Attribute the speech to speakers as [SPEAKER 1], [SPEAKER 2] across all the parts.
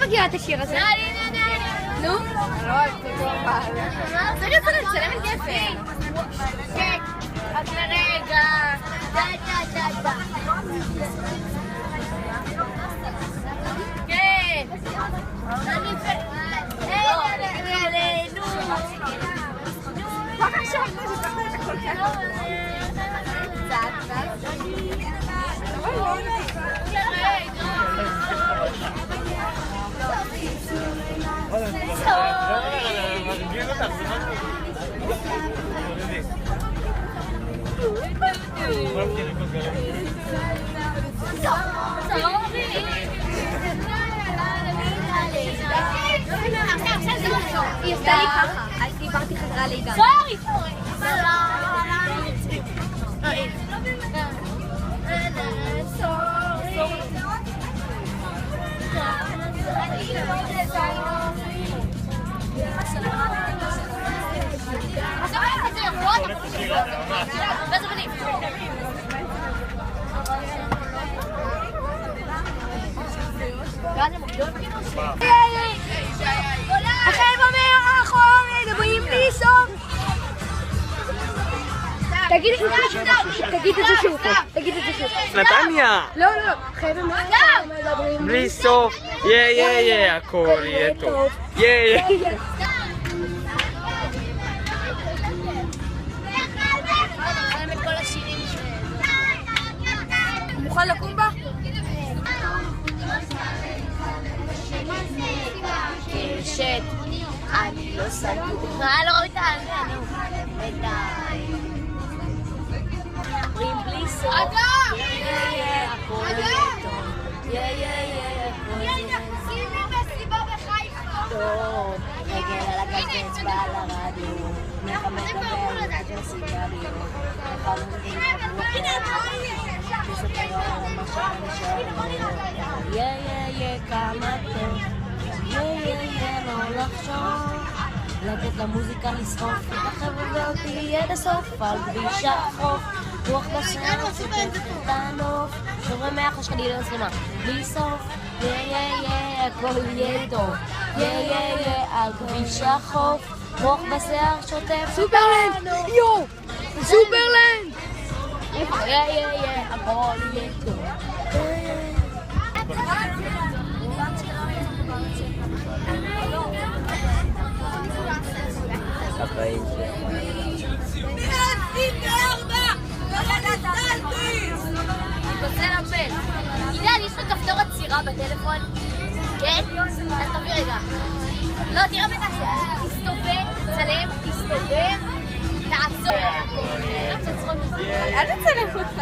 [SPEAKER 1] מכירה את השיר הזה. נו? זה רצה לצלם את גפן. כן, רק לרגע. כן. היא עשתה לי ככה, אז דיברתי חזרה לידה. סורי! החבר'ה מאחור מדברים בלי סוף. תגיד את זה שוב.
[SPEAKER 2] נתניה!
[SPEAKER 1] לא, חבר'ה מאחור מדברים
[SPEAKER 2] בלי סוף. יא, הכל יהיה טוב. יא.
[SPEAKER 1] מוכן לקום בה? קשת, אני לא סגור. לא ראו את העניין, אומרים בלי סוף. הכל יהיה טוב.
[SPEAKER 3] שימי מסיבה בחיפה.
[SPEAKER 1] טוב, רגל על הגז ואצבע על הרדיו. מדבר על הסיגריות. כמה טוב. לא לחשוב. לתת למוזיקה לשרוף את החבר'ה ואותי עד הסוף על כביש החוף. רוח בשער שותף את הנוף. שומרי 100 חשקני למצלמה בלי סוף. הכל יהיה טוב. על כביש החוף. רוח בשיער שוטף.
[SPEAKER 4] סופרלנד! יו! סופרלנד!
[SPEAKER 1] הכל יהיה טוב.
[SPEAKER 2] החיים
[SPEAKER 1] אני רוצה לבל. עידן, יש לך כפתור עצירה בטלפון? כן? אז תביא רגע. לא, תראה בטח. תסתובב, צלם, תעצור.
[SPEAKER 4] אל תצלם אותך.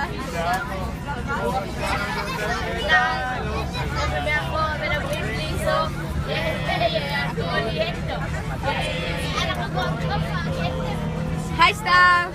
[SPEAKER 1] מאחור מדברים בלי סוף. הכל יהיה טוב. אנחנו כבר...
[SPEAKER 4] היי סתיו!